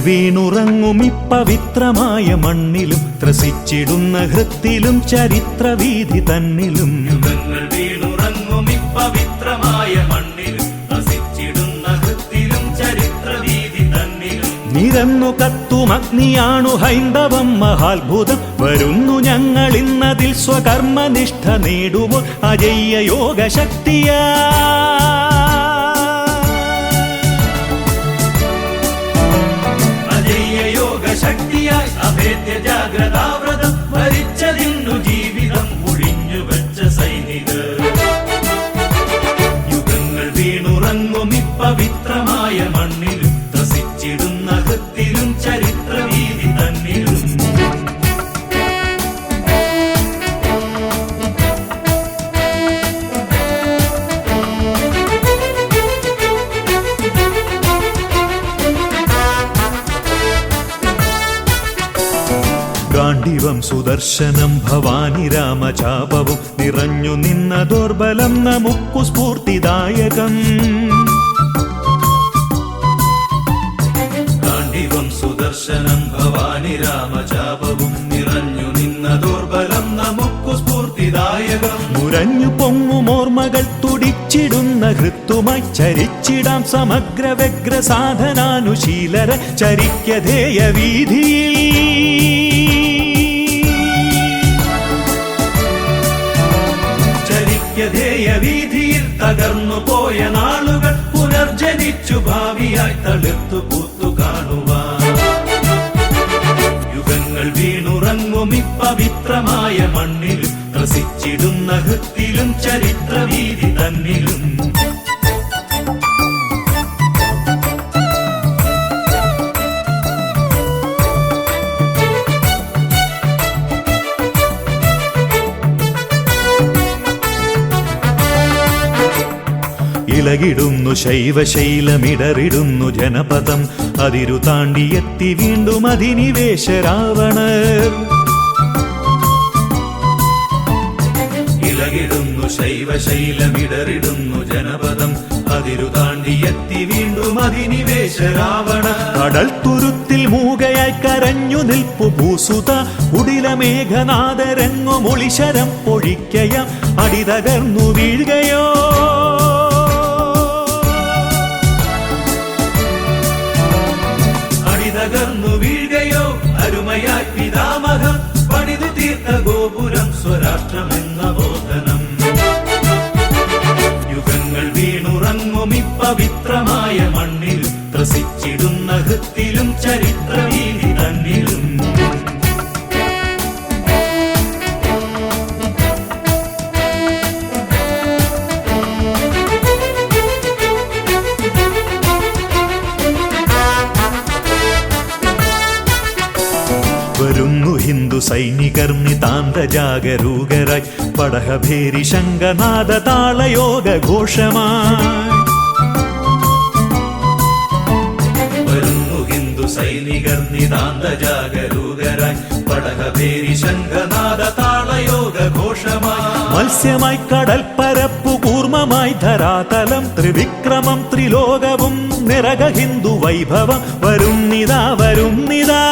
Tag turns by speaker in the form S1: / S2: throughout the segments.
S1: വീണുറങ്ങും ഇപ്പവിത്രമായ മണ്ണിലും ത്രസിച്ചിടുന്ന ഹൃത്തിലും ചരിത്രവീഥി തന്നിലും.
S2: യുഗങ്ങൾ വീണുറങ്ങും ഇപ്പവിത്രമായ മണ്ണിലും ത്രസിച്ചിടുന്ന ഹൃത്തിലും ചരിത്രവീഥി തന്നിലും.
S1: നിരന്നു കത്തും അഗ്നിയാണു ഹൈന്ദവം മഹാത്ഭുതം. വരുന്നു ഞങ്ങളിന്നതിൽ സ്വകർമ്മനിഷ്ഠ നേടുമോ അജയ്യ യോഗശക്തിയാ.
S2: ശക്തിയായി അഭേദ്യ ജാഗ്രതാവ്രതം ഭരിച്ചതിന്നു ജീവിതം ഒഴിഞ്ഞു വെച്ച സൈനികർ. യുഗങ്ങൾ വീണുറങ്ങും ഇപ്പവിത്രമായ മണ്ണിലും ത്രസിച്ചിടുന്ന ഹൃത്തിലും ചരിത്രവീഥി തന്നിലും.
S1: ഗാണ്ഡീവം സുദർശനം ഭവാനി രാമചാപവും നിറഞ്ഞു നിന്ന ദോർബലം നമുക്കു സ്ഫൂർത്തിദായകം.
S2: ഗാണ്ഡീവം സുദർശനം ഭവാനി രാമചാപവും നിറഞ്ഞു നിന്ന ദോർബലം നമുക്കു സ്ഫൂർത്തിദായകം.
S1: മുരഞ്ഞു പൊങ്ങുമോർമ്മകൾ തുടിച്ചിടുന്ന ഹൃത്തുമായി ചരിച്ചിടാം സമഗ്ര വ്യഗ്ര സാധനാനുശീലര ചരിക്യധേയ വീതിയിൽ.
S2: വീതിയിൽ തകർന്നു പോയ നാളുകൾ പുനർജനിച്ചു ഭാവിയായി തളിർത്തു പൂത്തു കാണുവാൻ. യുഗങ്ങൾ വീണുറങ്ങും ഇപ്പവിത്രമായ മണ്ണിലും ത്രസിച്ചിടുന്ന ഹൃത്തിലും ചരിത്രവീഥി തന്നിലും.
S1: ഇളകിടുന്നു ശൈവശൈലമിടറിടുന്നു ജനപദം. അതിരു താണ്ടിയെത്തി വീണ്ടും അധിനിവേശ രാവണർ.
S2: ഇളകിടുന്നു ശൈവശൈലമിടറിടുന്നു ജനപദം. അതിരു താണ്ടിയെത്തി വീണ്ടും അധിനിവേശ രാവണർ.
S1: കടൽ തുരുത്തിൽ മൂകയായി കരഞ്ഞു നിൽപ്പു ഭൂസുത. ഉടിലമേഘനാദരങ്ങു മൊളിശരം പൊഴിക്കയാം അടിതകർന്നു വീഴുകയോ.
S2: തകർന്നു വീഴുകയോ അരുമയായി പിതാമഹം പണിതു തീർത്ത ഗോപുരം സ്വരാഷ്ട്രമെന്ന ബോധനം. യുഗങ്ങൾ വീണുറങ്ങും ഇപ്പവിത്രമായ മണ്ണിലും ത്രസിച്ചിടുന്ന ഹൃത്തിലും ചരിത്രവീഥി തന്നിലും.
S1: വരുന്നു ഹിന്ദു സൈനികർ നിതാന്ത ജാഗരൂകരായി പടഹഭേരി ശംഖനാദ താളയോഗ ഘോഷമായി.
S2: വരുന്നു ഹിന്ദു സൈനികർ നിതാന്ത ജാഗരൂകരായി പടഹഭേരി ശംഖനാദ താളയോഗ ഘോഷമായി.
S1: മത്സ്യമായി കടൽപ്പരപ്പു കൂർമ്മമായി ധരാതലം ത്രിവിക്രമം ത്രിലോകവും നിറക ഹിന്ദു വൈഭവം. വരുന്നിതാ വരുന്നിതാ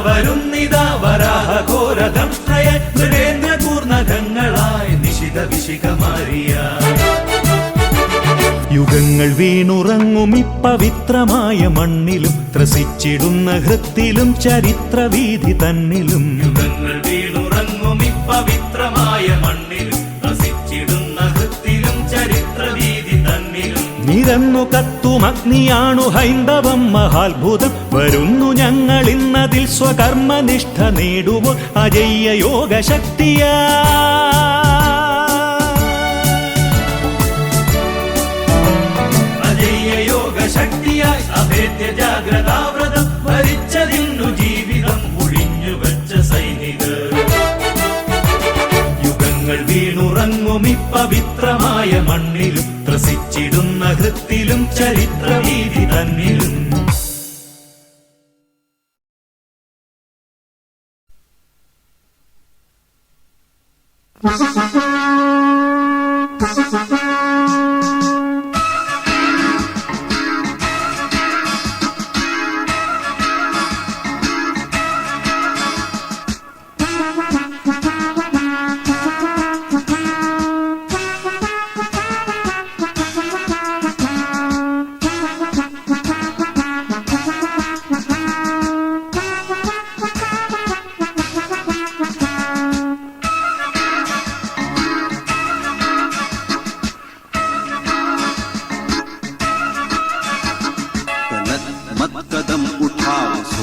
S2: വരുന്നിതാ വരാഹഘോരദംഷ്ട്രയ മൃഗേന്ദ്രകൂർണകങ്ങളായി നിശിത വിശിഖമാരിയ.
S1: യുഗങ്ങൾ വീണുറങ്ങും ഇപ്പവിത്രമായ മണ്ണിലും ത്രസിച്ചിടുന്ന ഹൃത്തിലും ചരിത്രവീഥി തന്നിലും.
S2: യുഗങ്ങൾ വീണുറങ്ങും ഇപ്പവിത്രമായ മണ്ണിലും ത്രസിച്ചിടുന്ന ഹൃത്തിലും ചരിത്രവീഥി തന്നിലും.
S1: നിരന്നു കത്തും അഗ്നിയാണു ഹൈന്ദവം മഹാത്ഭുതം. വരുന്നു ഞങ്ങളിന്നതിൽ സ്വകർമ്മനിഷ്ഠ നേടുമോ അജയ്യ യോഗശക്തിയാ.
S2: അജയ്യ യോഗശക്തിയായി അഭേദ്യ ജാഗ്രതാവ്രതം ഭരിച്ചതിന്നു ജീവിതം ഒഴിഞ്ഞു വെച്ച സൈനികർ. യുഗങ്ങൾ വീണുറങ്ങും ഇപ്പവിത്രമായ മണ്ണിലും ത്രസിച്ചിടുന്ന ഹൃത്തിലും ചരിത്രവീഥി തന്നിലും.
S3: Thank you.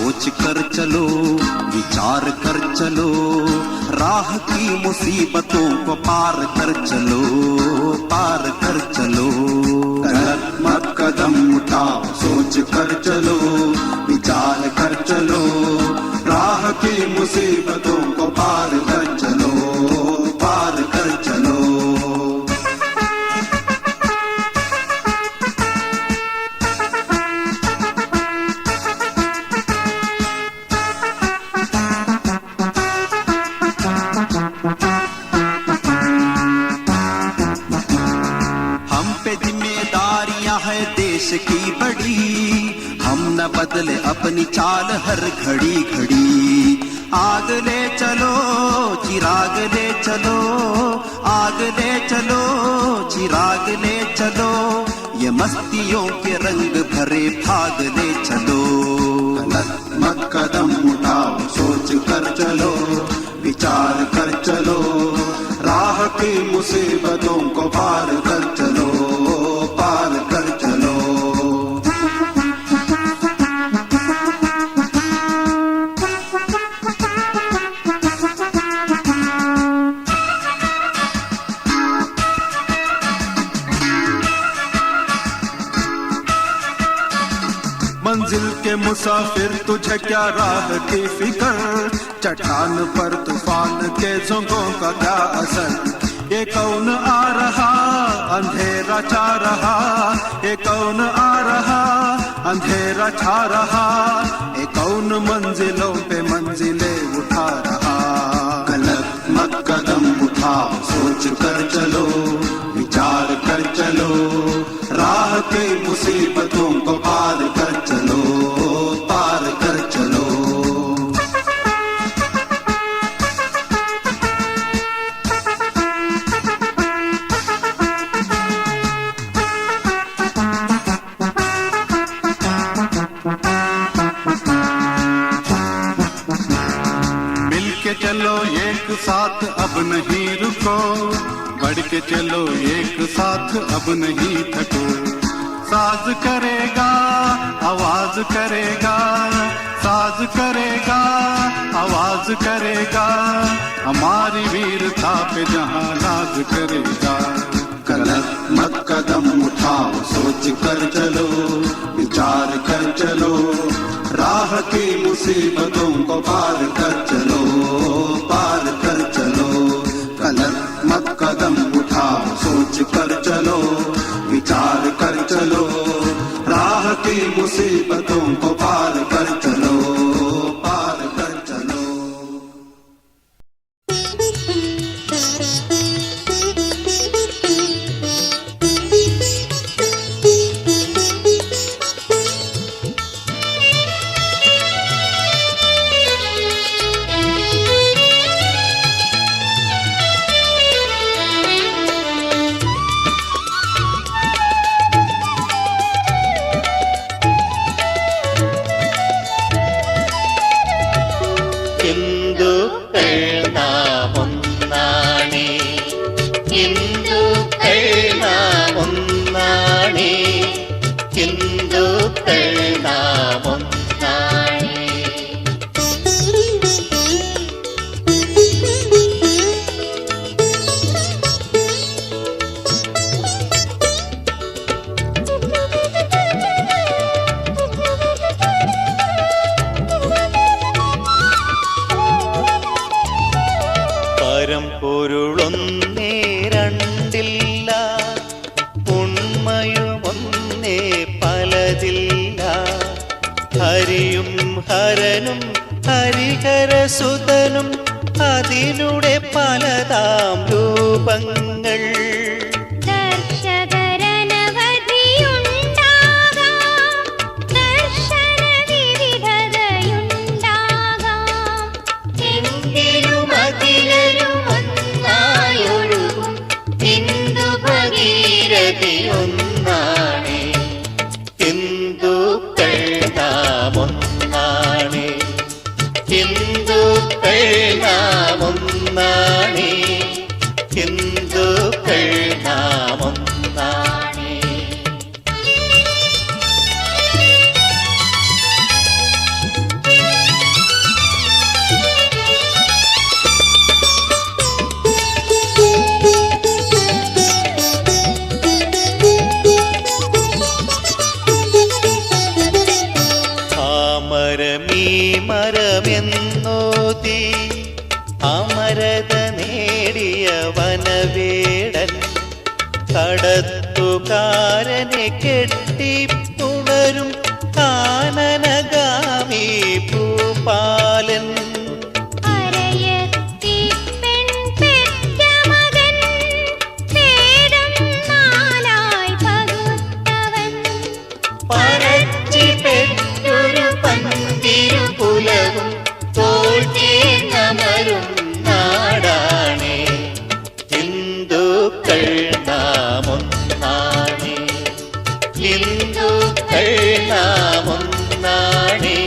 S3: सोच कर चलो, विचार कर चलो, राह की मुसीबतों को पार कर चलो, पार कर चलो। गलत मत कदम उठाओ, सोच कर चलो, विचार कर चलो, राह की मुसीबतों को पार कर चलो, पार कर चलो। देश की बड़ी, हम न बदले अपनी चाल हर घड़ी घड़ी। आग ले चलो, चिराग ले चलो, आग ले चलो, चिराग ले चलो, ये मस्तियों के रंग भरे भाग ले चलो। गलत मत कदम उठाओ, सोच कर चलो, विचार कर चलो, राह की मुसीबतों को पार कर चलो, पार कर चलो। मंजिल के मुसाफिर तुझे क्या राह की फिक्र, चट्टान पर तूफान के झोंकों का क्या असर। ये कौन आ रहा अंधेरा छा रहा, ये कौन आ रहा अंधेरा छा रहा, ये कौन मंजिलों पे मंजिलें उठा रहा। गलत मत कदम उठाओ, सोच कर चलो, विचार कर चलो, राह की मुसीबतों को पार कर चलो, पार कर चलो। मिलके चलो एक साथ, अब नहीं रुको, बढ़ के चलो एक साथ, अब नहीं थको। साज करेगा, आवाज करेगा, साज करेगा, आवाज करेगा, हमारी वीरता पे जहां नाज करेगा। गलत मत कदम उठाओ, सोच कर चलो, विचार कर चलो, राह की मुसीबतों को पार कर चलो, पार कर चलो। गलत मत कदम उठाओ, सोच कर चलो, विचार कर चलो, राह की मुसीबतों को पार कर चलो, पार कर चलो।
S4: ഹരിയും ഹരനും ഹരിഹരസുതനും അതിലൂടെ പലതാം രൂപങ്ങൾ. ഹിന്ദുക്കൾ കാരനെ കെട്ടിപ്പുണരും കാനനഗാമി ഭൂപാലൻ. പറച്ചി പെറ്റൊരു പന്തിരുകുലവും തോൽച്ചേർന്നമരും നാടാണേ. ഹിന്ദുക്കൾ നാമൊന്നാണേ, ഹിന്ദുക്കൾ നാമൊന്നാണേ,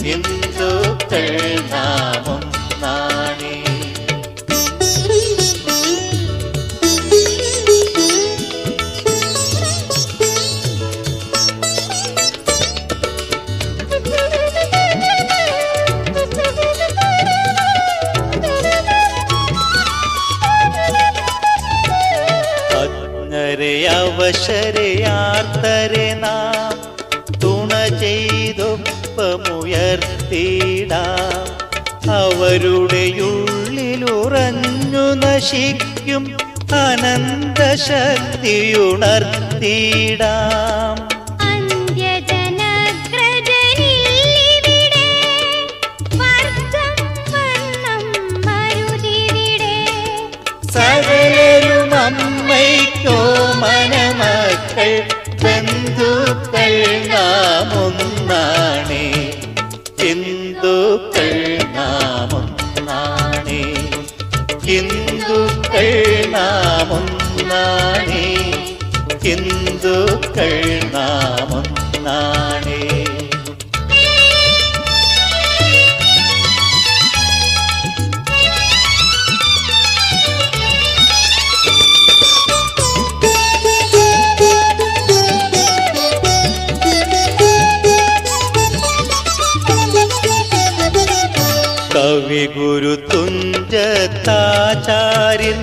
S4: ഹിന്ദുക്കൾ നാമൊന്നാണേ. അവശരെ ആർത്തരെ നാം തുണ ചെയ്തൊപ്പമുയർത്തിടാം. അവരുടെ ഉള്ളിലുറഞ്ഞു നശിക്കും അനന്തശക്തിയുണർത്തിടാം. സകലരും അമ്മയ്ക്കോ മനമക്കൾ ബന്ധുക്കൾ നാമൊന്നാണേ, ഹിന്ദുക്കൾ നാമൊന്നാണേ, ഹിന്ദുക്കൾ നാമൊന്നാണേ, ഹിന്ദുക്കൾ നാമൊന്നാണേ. കവി ഗുരു തുഞ്ചത്താചാര്യൻ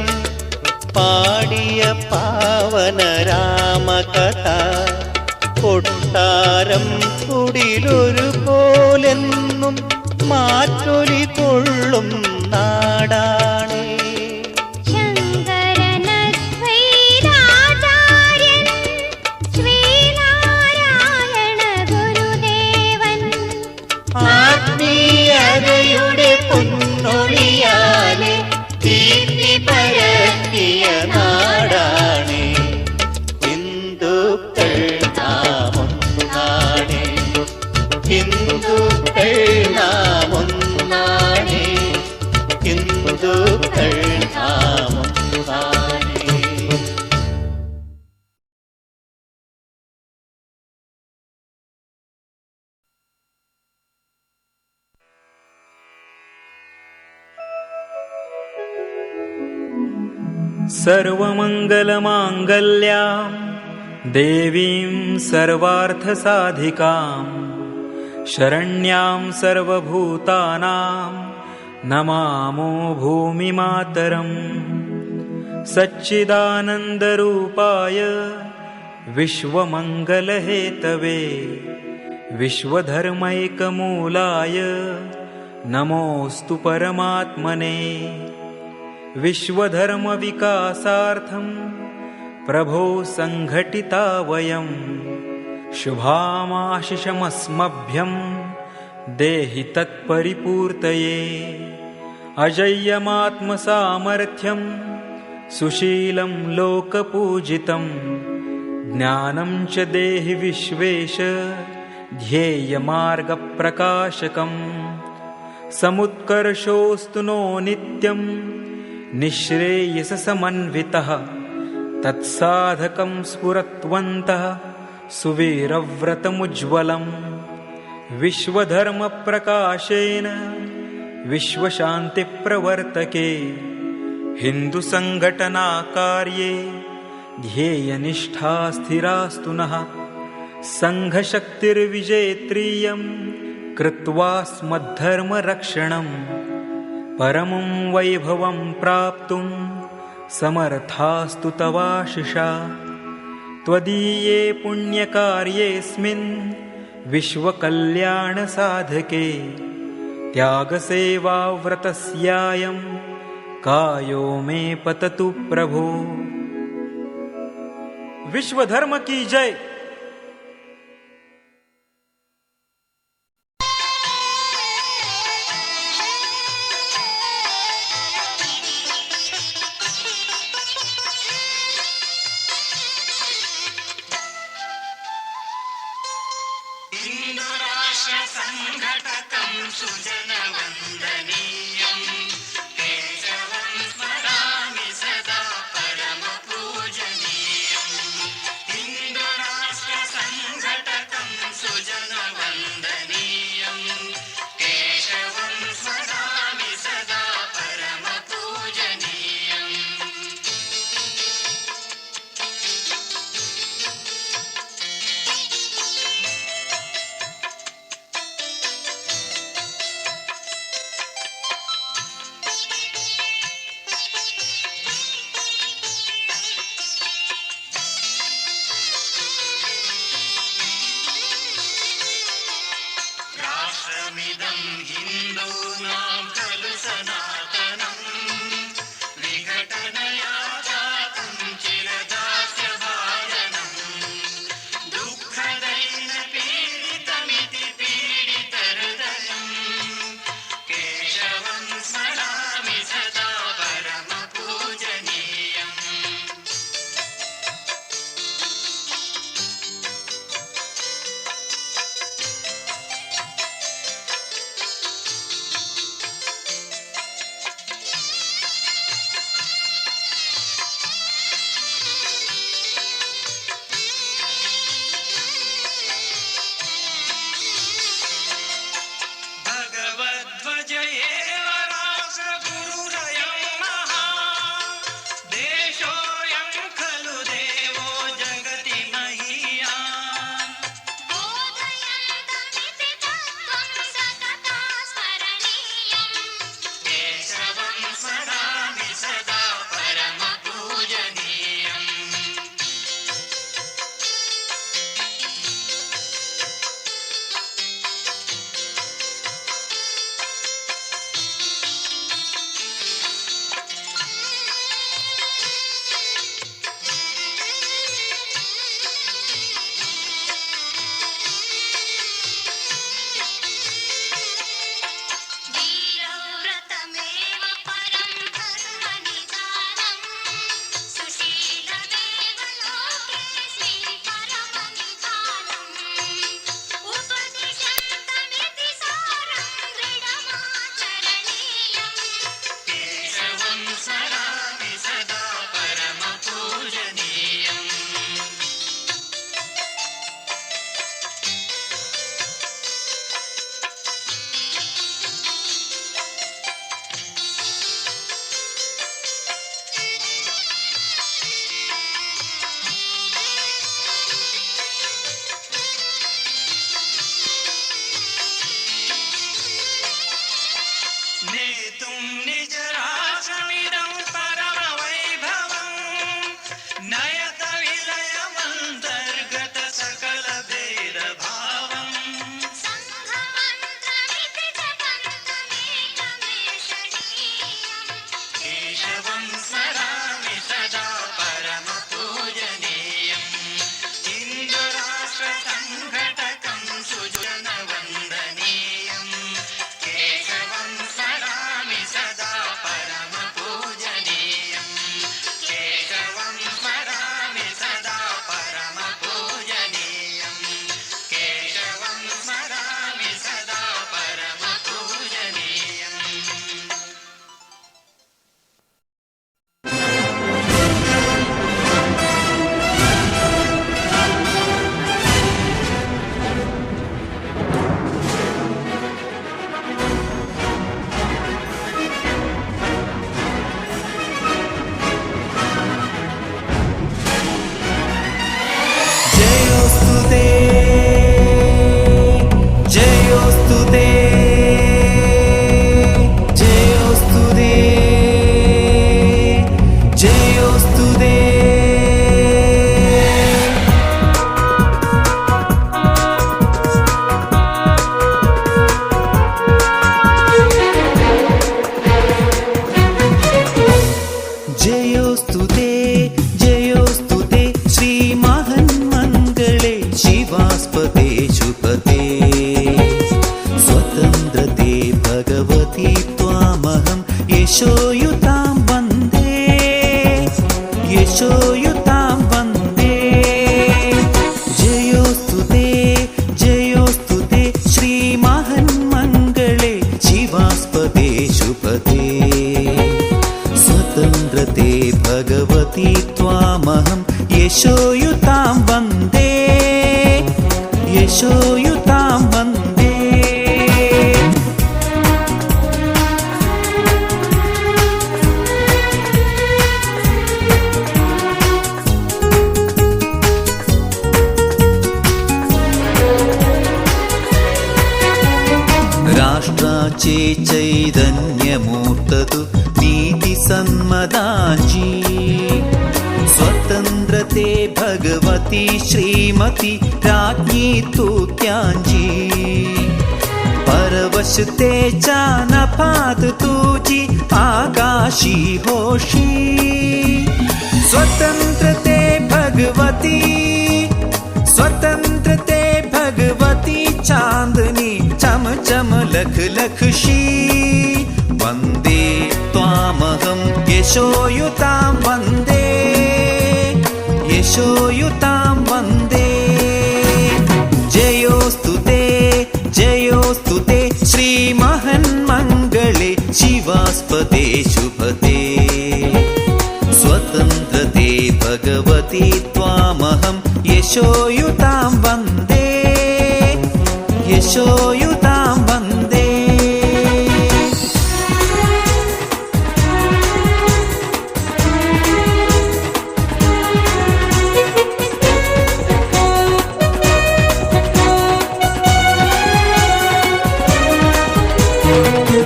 S4: പാടിയ പാവന രാമകഥ കൊട്ടാരം കുടിലൊരു പോലെന്നും മാറ്റൊലി കൊള്ളും നാടാണേ. ആത്മീയതയുടെ പൊന്നൊളിയാലെ ദീപ്തി പരത്തിയ നാടാണേ. ഹിന്ദുക്കൾ നാമൊന്നാണേ, ഹിന്ദുക്കൾ നാമൊന്നാണേ, ഹിന്ദുക്കൾ നാമൊന്നാണേ.
S5: സർവമംഗലമാംഗല്യാം ദേവീം സർവാർത്ഥസാധികാം ശരണ്യാം സർവഭൂതാനാം നമാമോ ഭൂമിമാതരം. സച്ചിദാനന്ദരൂപായ വിശ്വമംഗലഹേതവേ വിശ്വധർമൈകമൂലായ നമോസ്തു പരമാത്മനെ. വിശ്വധർമ്മ വികാസാർത്ഥം പ്രഭോ സംഘടിതാ വയം ശുഭാമാശിഷമസ്മഭ്യം ദേഹി തത്പരിപൂർത്തയേ. അജയ്യമാത്മസാമർത്ഥ്യം സുശീലം ലോകപൂജിതം ജ്ഞാനം ച ദേഹി വിശ്വേശ ധ്യേയമാർഗപ്രകാശകം. സമുത്കർഷോऽस्तु नो നിത്യം നിശ്രേയസമന്വിതഃ തത്സാധകം സ്ഫുരത്വന്തഃ സുവീരവ്രതമുജ്വലം. വിശ്വധർമ്മപ്രകാശേന വിശ്വശാന്തിപ്രവർത്തകേ ഹിന്ദുസംഘടനാകാര്യേ ധ്യേയനിഷ്ഠാ സ്ഥിരാസ്തു നഃ. സംഘശക്തിർവിജേത്രീയം കൃത്വാ സ്മദ്ധർമ്മരക്ഷണം പരമം വൈഭവം പ്രാപ്തും സമർത്ഥാസ്തു തവാശിഷാ. ത്വദീയേ പുണ്യകാര്യേസ്മിൻ വിശ്വകല്യാണസാധകേ ത്യാഗസേവാവ്രതസ്യായം കായോ മേ പതതു പ്രഭോ. विश्वधर्म की जय।
S4: यशोयुतां वन्दे। राष्ट्राचे चैतन्यमूर्ततु नीतिसन्मदाञ्जी स्वतन्त्रते भगवती श्रीमती राज्ञी तुत्यांजी परवशते चानपात तुजी आकाशी होशी स्वतन्त्रते भगवती स्वतन्त्रते भगवती चांदनी चम चम लख लखशी वन्दे त्वामहं यशोयुतां वन्दे यशोयुतां वन्दे। जयोस्तु ते श्रीमहन्मङ्गले शिवास्पदे शुभते स्वतन्त्रते भगवती त्वामहं यशोयुतां वन्दे यशोयुतां वन्दे।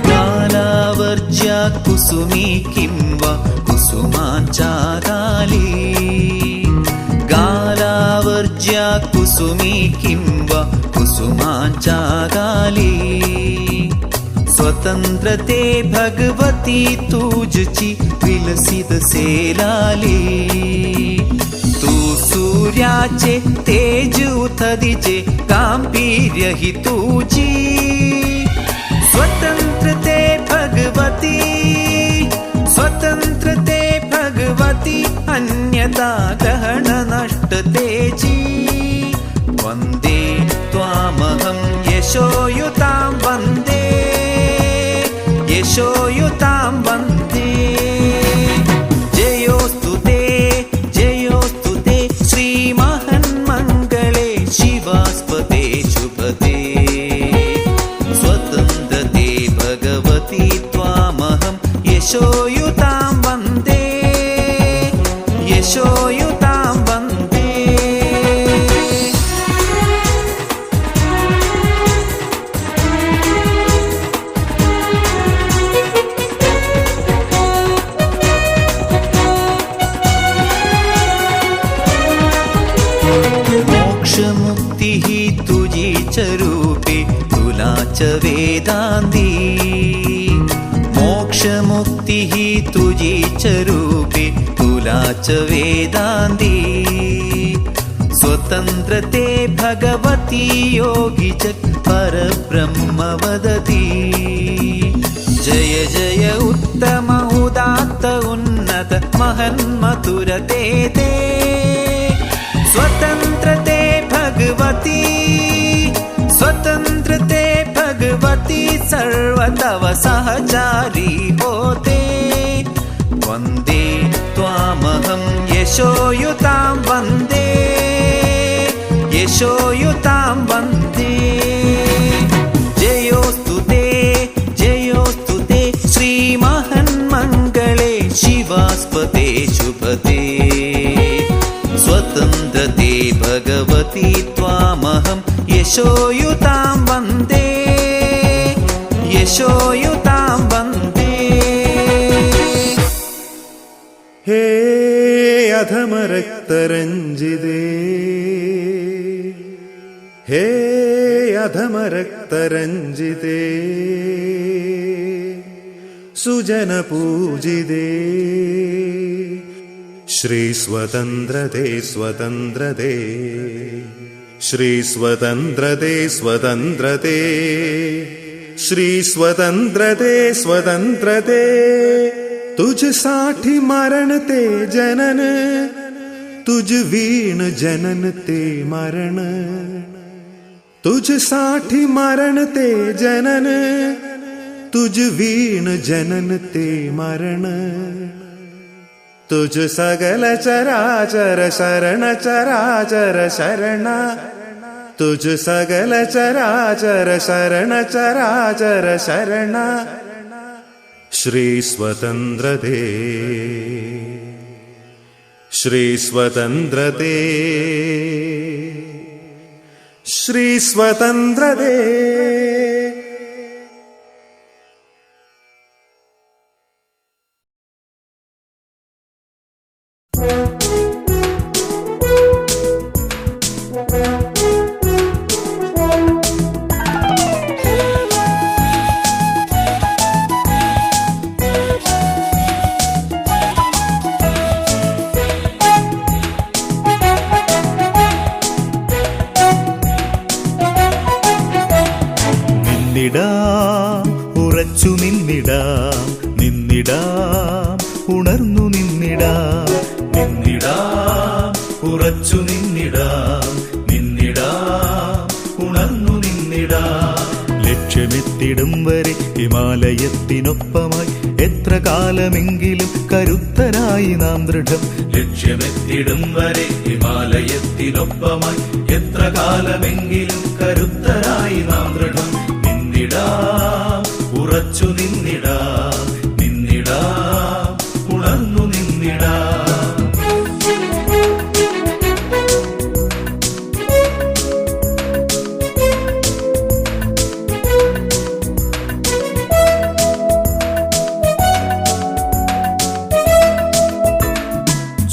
S4: गालावर्ज्या कुसुमी किं वा कुसुमाञ्चागाली गालावर्ज्या कुसुमी किं वा कुसुमाञ्चागाली स्वतन्त्रते भगवती तुझची विलसित सेलाली तू सूर्याचे तेज उथदीचे गांभीर्य ही तुझी स्वतन्त्रते भगवती स्वतन्त्रते भगवती अन्यथा ग्रहण नष्ट तेजी वन्दे त्वामहं यशोयुतां वन्दे यशोयुतां वन्दे। जयोस्तु ते श्रीमहन्मङ्गले शिवास्पदे शुभते स्वतन्त्रते भगवती त्वामहं यशोयुतां वन्दे यशोयुतां वन्दे। मोक्षमुक्तिः तुझी च रूपे तुला च वेदान्ती मोक्षमुक्तिः तुझी च रूपे तुला च वेदान्ती स्वतन्त्रते भगवती योगी च परब्रह्म वदति जय जय उत्तम उदात्त उन्नत महन्मथुरते ते स्वतन्त्रते भगवती स्वतन्त्रते भगवती सर्वतव सहचारी होते वन्दे त्वामहं यशोयुतां वन्दे यशोयुतां वन्दे। जयोस्तु ते श्रीमहन्मङ्गले शिवास्पदे शुभते स्वतन्त्रते भगवती त्वामहं यशोयुतां वन्दे यशोयुतां वन्दे।
S1: हे अधमरक्तरञ्जिते हे अधमरक्तरञ्जिते सुजनपूजिते श्रीस्वतन्त्रते स्वतन्त्रते श्रीस्वतन्त्रते स्वतन्त्रते श्रीस्वतन्त्रते स्वतन्त्रते तुझ साठी मरण ते जनन तुझ वीण जनन ते मरण तुझ साठी मरण ते जनन तुझ वीण जनन ते मरण तुझ सगल चराचर शरण चराचर शरण തുജ് സകല ചരാചര ശരണ ചരാചര ശരണ ശ്രീ സ്വതന്ത്രതേ ശ്രീ സ്വതന്ത്രതേ ശ്രീ സ്വതന്ത്രതേ.
S2: ഉറച്ചു നിന്നിടാം, നിന്നിടാം, ഉണർന്നു നിന്നിടാം, നിന്നിടാം, ഉറച്ചു നിന്നിടാം, നിന്നിടാം, ഉണർന്നു നിന്നിടാം. ലക്ഷ്യമെത്തിടും വരെ ഹിമാലയത്തിനൊപ്പമായി എത്ര കാലമെങ്കിലും കരുത്തരായി നാം ദൃഢം. ലക്ഷ്യമെത്തിടും വരെ ഹിമാലയത്തിനൊപ്പമായി എത്ര കാലമെങ്കിലും കരുത്തരായി നാം ദൃഢം. നിന്നിടാം, ഉറച്ചു നിന്നിടാം, നിന്നിടാം, ഉണർന്നു നിന്നിടാം.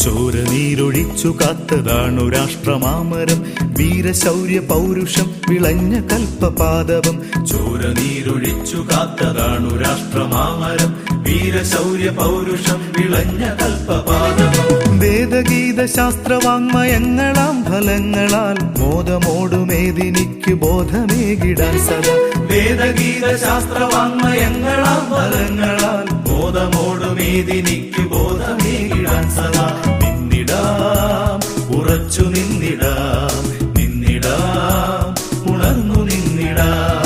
S2: ചോരനീരൊഴിച്ചു കാത്തതാണു രാഷ്ട്രമാമരം, വീരശൗര്യ പൗരുഷം വിളഞ്ഞ കൽപ്പപാദവം. ചോരനീരൊഴിച്ചു കാത്തതാണു രാഷ്ട്രമാമരം, വീരശൗര്യ പൗരുഷം വിളഞ്ഞ കൽപ്പപാദവം. വേദഗീത ശാസ്ത്രവാങ്മയങ്ങളാം ഫലങ്ങളാൽ മോദമോടുമേദിനിക്ക് ബോധമേകിടാൻ സദാ. വേദഗീത ശാസ്ത്രവാങ്മയങ്ങളാം ഫലങ്ങളാൽ മോദമോടുമേദിനിക്ക് ബോധമേകിടാൻ സദാ. നിന്നിടാം, ഉറച്ചു നിന്നിടാം, നിന്നിടാം, ഉണർന്നു നിന്നിടാം.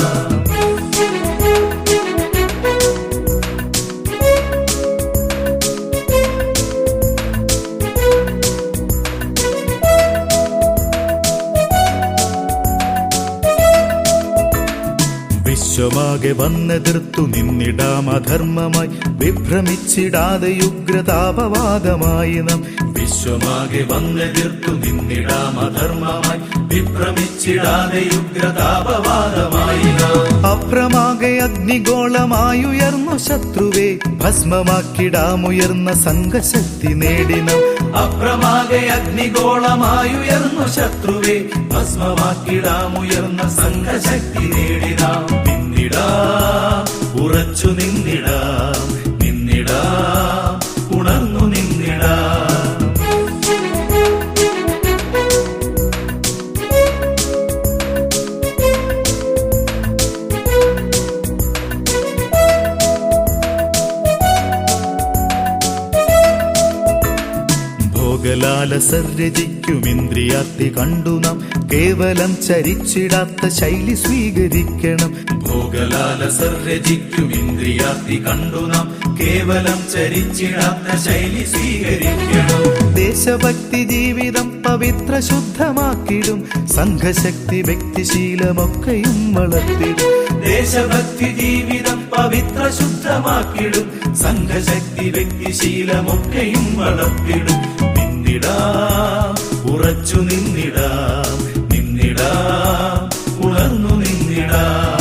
S2: വിശ്വമാകെ വന്നെതിർത്തു നിന്നിടാം അധർമ്മമായി, വിഭ്രമിച്ചിടാതെ ഉഗ്രതാപവാദമായി നാം. വിശ്വമാകെ വന്നെതിർത്തു നിന്നിടാം അധർമ്മമായി, വിഭ്രമിച്ചിടാതെ ഉഗ്രതാപവാദമായി നാം. അപ്രമാകെ അഗ്നിഗോളമായുയർന്നു ശത്രുവേ, ഭസ്മമാക്കിടാമുയർന്ന സംഘശക്തി നേടിനാം. അപ്രമാകെ അഗ്നിഗോളമായുയർന്നു ശത്രുവേ, ഭസ്മമാക്കിടാമുയർന്ന സംഘശക്തി നേടിനാം. നിന്നിടാം, ഉറച്ചു നിന്നിടാം, നിന്നിടാം, ഉണർന്നു നിന്നിടാം. ഭോഗലാലസർജിക്കുമിന്ദ്രിയാത്തി കണ്ടു നാം, കേവലം ചരിച്ചിടാത്ത ശൈലി സ്വീകരിക്കണം. ഭോഗലാലസർജിക്കുമിന്ദ്രിയാത്തി കണ്ടു നാം, കേവലം ചരിച്ചിടാത്ത ശൈലി സ്വീകരിക്കണം. ദേശഭക്തി ജീവിതം പവിത്ര ശുദ്ധമാക്കിടും, സംഘശക്തി വ്യക്തിശീലമൊക്കെയും വളർത്തിടും. ദേശഭക്തി ജീവിതം പവിത്ര ശുദ്ധമാക്കിടും, സംഘശക്തി വ്യക്തിശീലമൊക്കെയും വളർത്തിടും. നിന്നിടാം, ഉറച്ചു നിന്നിടാം, നിന്നിടാം, ഉണർന്നു നിന്നിടാം.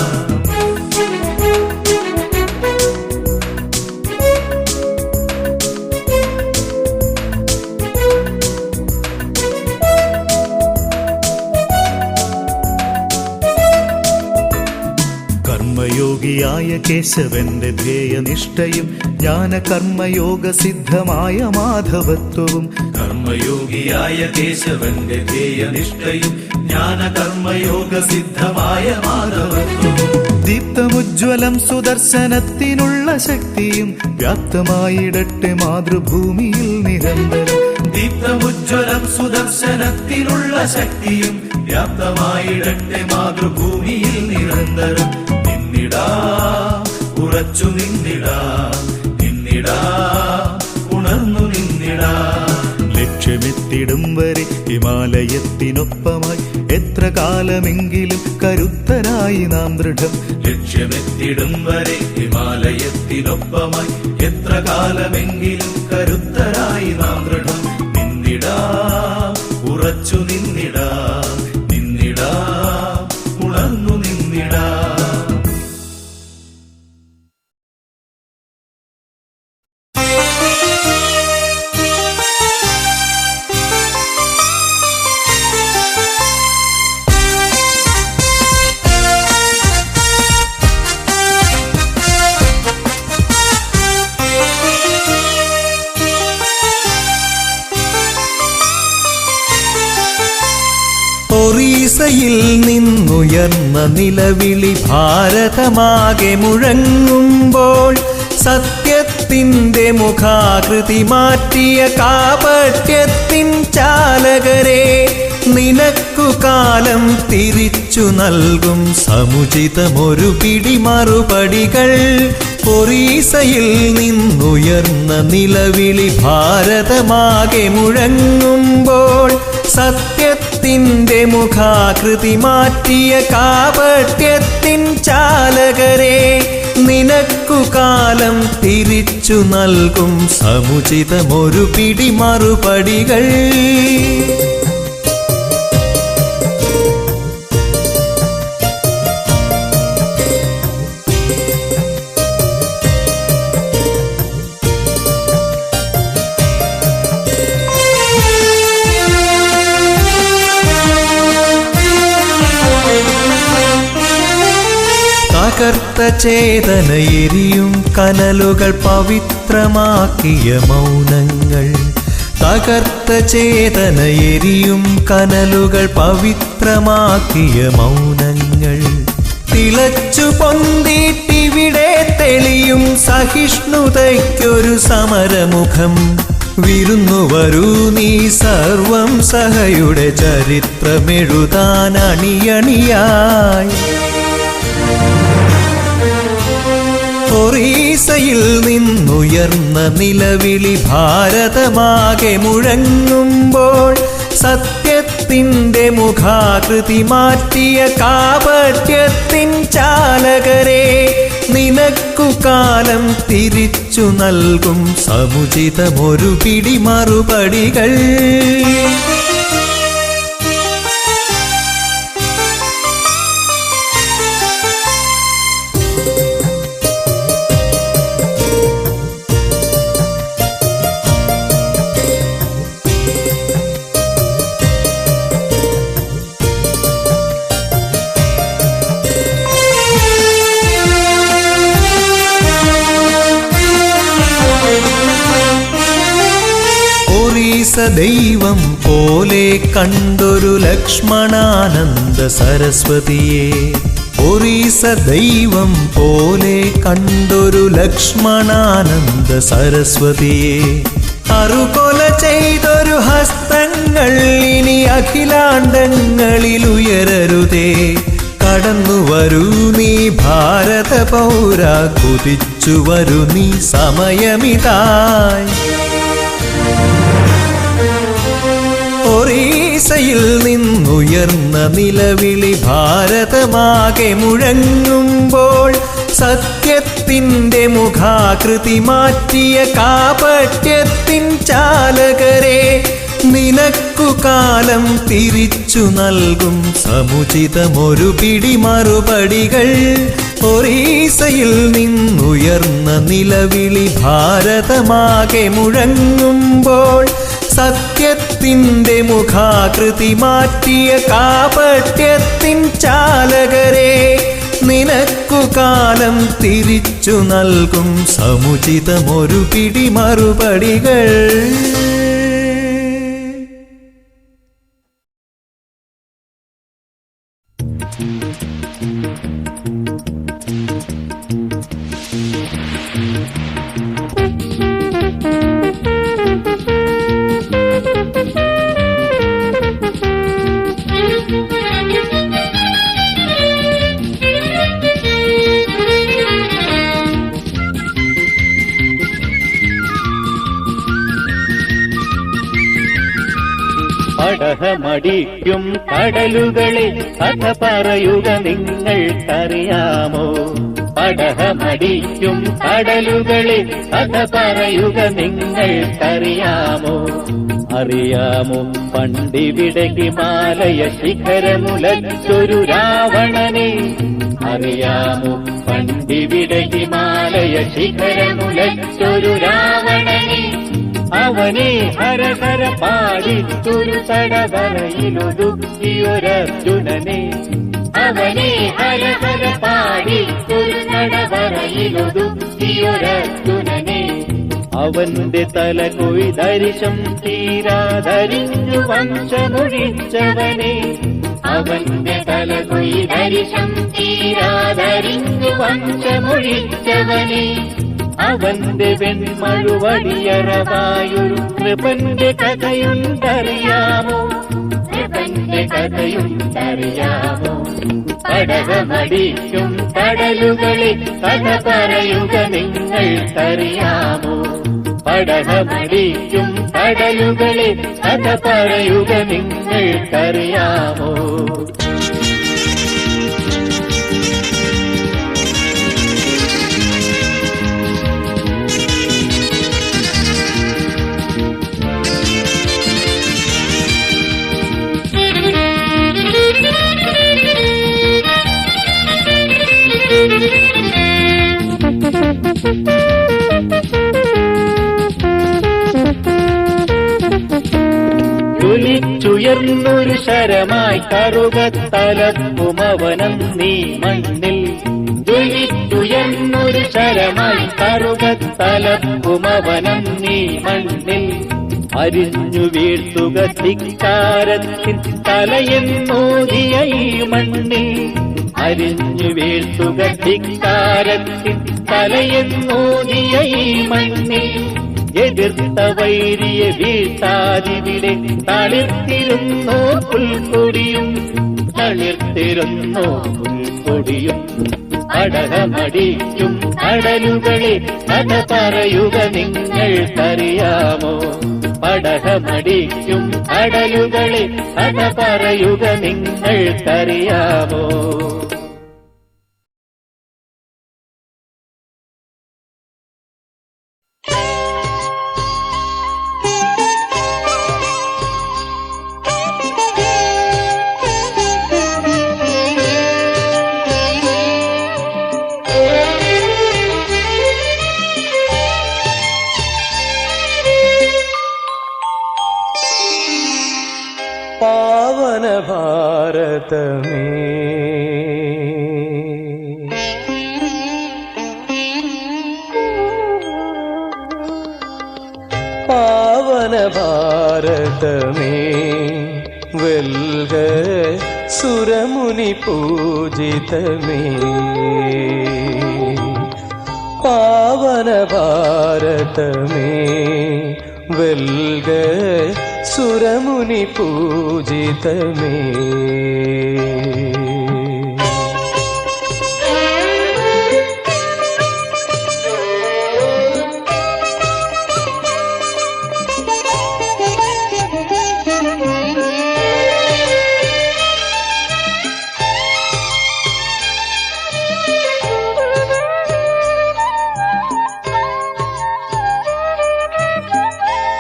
S2: കർമ്മയോഗിയായ കേശവന്റെ ധ്യേയനിഷ്ഠയും ജ്ഞാനകർമ്മയോഗ സിദ്ധമായ മാധവത്വവും. കർമ്മയോഗിയായ കേശവന്റെ ധ്യേയനിഷ്ഠയും ജ്ഞാനകർമ്മയോഗ സിദ്ധമായ മാധവത്വവും. ദീപ്തമുജ്വലം സുദർശനത്തിനുള്ള ശക്തിയും വ്യാപ്തമായിടട്ടെ മാതൃഭൂമിയിൽ നിരന്തരം. ദീപ്തമുജ്വലം സുദർശനത്തിനുള്ള ശക്തിയും വ്യാപ്തമായിടട്ടെ മാതൃഭൂമിയിൽ നിരന്തരം. നിന്നിടാം, ഉറച്ചു നിന്നിടാം, നിന്നിടാം, ഉണർന്നു നിന്നിടാം. ലക്ഷ്യമെത്തിടും വരെ ഹിമാലയത്തിനൊപ്പമായി എത്ര കാലമെങ്കിലും കരുത്തരായി നാം ദൃഢം. ലക്ഷ്യമെത്തിടും വരെ ഹിമാലയത്തിനൊപ്പമായി എത്ര കാലമെങ്കിലും കരുത്തരായി നാം ദൃഢം. നിന്നിടാം, ഉറച്ചു നിന്നിടാം, നിന്നിടാം, ഉണർന്നു നിന്നിടാം. ഒറീസയിൽ നിന്നുയർന്ന നിലവിളി ഭാരതമാകെ മുഴങ്ങുമ്പോൾ സത്യത്തിൻ്റെ മുഖാകൃതി മാറ്റിയ കാപട്യത്തിൻ ചാലകരെ നിനക്കു കാലം തിരിച്ചു നൽകും സമുചിതമൊരു പിടി മറുപടികൾ. ഒറീസയിൽ നിന്നുയർന്ന നിലവിളി ഭാരതമാകെ മുഴങ്ങുമ്പോൾ സത്യത്തിൻ്റെ മുഖാകൃതി മാറ്റിയ കാപട്യത്തിൻ ചാലകരെ നിനക്കു കാലം തിരിച്ചു നൽകും സമുചിതമൊരു പിടി മറുപടികൾ. തകർത്ത ചേതനയെരിയും കനലുകൾ പവിത്രമാക്കിയ മൗനങ്ങൾ. തകർത്ത ചേതനയെരിയും കനലുകൾ പവിത്രമാക്കിയ മൗനങ്ങൾ. തിളച്ചു പൊന്തിട്ടിവിടെ തെളിയും സഹിഷ്ണുതയ്ക്കൊരു സമരമുഖം. വിരുന്നു വരൂ നീ സർവം സഹയുടെ ചരിത്രമെഴുതാൻ അണിയണിയായി. ഒറീസയിൽ നിന്നുയർന്ന നിലവിളി ഭാരതമാകെ മുഴങ്ങുമ്പോൾ സത്യത്തിൻ്റെ മുഖാകൃതി മാറ്റിയ കാപട്യത്തിൻ ചാലകരെ നിനക്കു കാലം തിരിച്ചു നൽകും സമുചിതമൊരു പിടി മറുപടികൾ. ദൈവം പോലെ കണ്ടൊരു ലക്ഷ്മണാനന്ദ സരസ്വതിയെ. ഒറീസ ദൈവം പോലെ കണ്ടൊരു ലക്ഷ്മണാനന്ദ സരസ്വതിയെ. അറുകൊല ചെയ്തൊരു ഹസ്തങ്ങൾ ഇനി അഖിലാണ്ടങ്ങളിൽ ഉയരരുതേ. കടന്നു വരൂ നീ ഭാരത പൗര, കുതിച്ചു വരൂ നീ സമയമിതായി. ഒറീസയിൽ നിന്നുയർന്ന നിലവിളി ഭാരതമാകെ മുഴങ്ങുമ്പോൾ സത്യത്തിൻ്റെ മുഖാകൃതി മാറ്റിയ കാപട്യത്തിൻ ചാലകരെ നിനക്കു കാലം തിരിച്ചു നൽകും സമുചിതമൊരു പിടി മറുപടികൾ. ഒറീസയിൽ നിന്നുയർന്ന നിലവിളി ഭാരതമാകെ മുഴങ്ങുമ്പോൾ സത്യത്തിൻ്റെ മുഖാകൃതി മാറ്റിയ കാപട്യത്തിൻ ചാലകരെ നിനക്കു കാലം തിരിച്ചു നൽകും സമുചിതമൊരു പിടി മറുപടികൾ.
S6: പടഹമടിക്കും കടലുകളെ കഥ പറയുക നിങ്ങൾക്കറിയാമോ? പടഹമടിക്കും കടലുകളെ കഥ പറയുക നിങ്ങൾക്കറിയാമോ? അറിയാമോ പണ്ടിവിടെ ഹിമാലയ ശിഖരമുലച്ചൊരു രാവണനെ? അറിയാമോ പണ്ടിവിടെ ഹിമാലയ ശിഖരമുലച്ചൊരു രാവണനെ? അവനെ ഹരഹര പാടിച്ചൊരു തടവറയിലൊതുക്കിയൊരർജുനനെ? അവനെ ഹരഹര പാടിച്ചൊരു തടവറയിലൊതുക്കിയൊരർജുനനെ? അവന്റെ തല കൊയ്തരിശം തീരാതരിഞ്ഞു വംശമൊഴിച്ചവനെ? അവന്റെ തല കൊയ്തരിശം തീരാതരിഞ്ഞു വംശമൊഴിച്ചവനെ? അവന്റെ വെൺമഴുവടിയറവായൊരു കൃപന്റെ കഥയുണ്ടറിയാമോ? കൃപന്റെ കഥയുണ്ടറിയാമോ? പടഹമടിക്കും കടലുകളെ കഥ പറയുക നിങ്ങൾക്കറിയാമോ? പടഹമടിക്കും കടലുകളെ കഥ പറയുക നിങ്ങൾക്കറിയാമോ? ജ്വലിച്ചുയർന്നൊരു ശരമായി കറുകത്തലപ്പുമവനം നീ മണ്ണിൽ. ജ്വലിച്ചുയർന്നൊരു ശരമായി കറുകത്തലപ്പുമവനം നീ മണ്ണിൽ. അരിഞ്ഞു വീഴ്ത്തുക ധിക്കാരത്തിൻ തലയെന്നോദിയ ഈ മണ്ണിൽ. അരിഞ്ഞു വീഴ്ത്തുക ധിക്കാരത്തിൻ തലയെന്നോദിയ ഈ മണ്ണിൽ. എതിർത്ത വൈരിയെ വീഴ്ത്താതിവിടെ തളിർത്തിരുന്നോ പുൽക്കൊടിയും? തളിർത്തിരുന്നോ പുൽക്കൊടിയും? പടഹമടിക്കും കടലുകളെ കഥ പറയുക നിങ്ങൾക്കറിയാമോ? പടഹമടിക്കും കടലുകളെ കഥ പറയുക നിങ്ങൾക്കറിയാമോ?
S2: പാവന ഭാരതമേ പാവന ഭാരതമേ വെൽക സുരമുനി പൂജിതമേ. പാവന ഭാരതമേ വെൽക സുരമുനി പൂജിതമേ.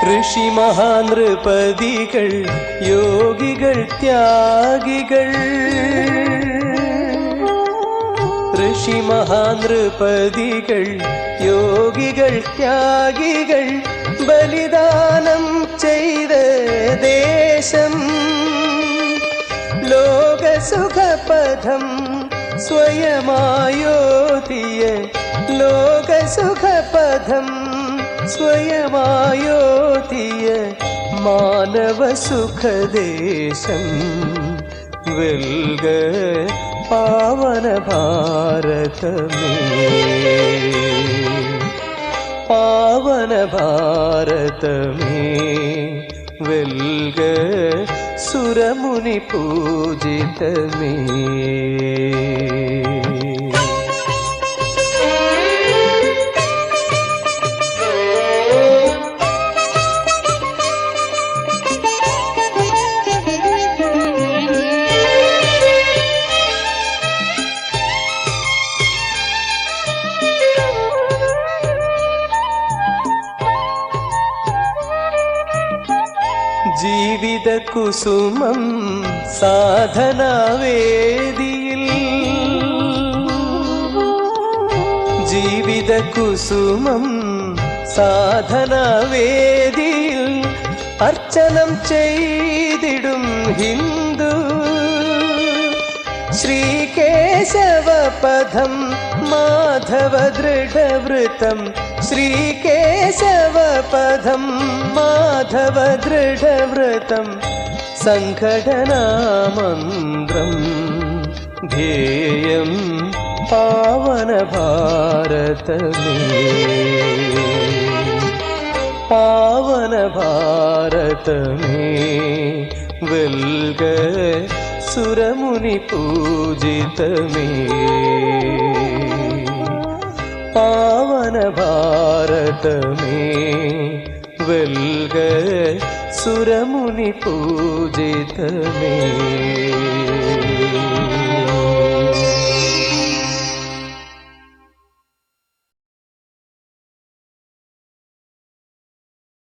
S2: ഋഷി മഹാനൃപതികൾ യോഗികൾ ത്യാഗികൾ. ഋഷി മഹാനൃപതികൾ യോഗികൾ ത്യാഗികൾ ബലിദാനം ചെയ്ത ദേശം. ലോകസുഖപഥം സ്വയമായോധിയ ലോകസുഖപഥം സ്വയമായോധിയ മാനവസുഖദേശം വെൽക പാവന ഭാരതമേ. പാവന ഭാരതമേ വെൽക സുരമുനി പൂജിതമേ. ജീവിത കുസുമം സാധനാവേദിയിൽ ജീവിത കുസുമം സാധനാവേദിയിൽ അർച്ചനം ചെയ്തിടും ഹിന്ദു ശ്രീകേശവപദം മാധവ ദൃഢവൃതം ശ്രീകേശവപദം മാധവ ദൃഢവൃതം സംഘടനാമന്ത്രം ധ്യേയം പാവന ഭാരതമേ പാവന ഭാരതമേ വെൽക സുരമുനി പൂജിതമേ പാവന ഭാരതമേ വെൽക സുരമുനി പൂജിതമേ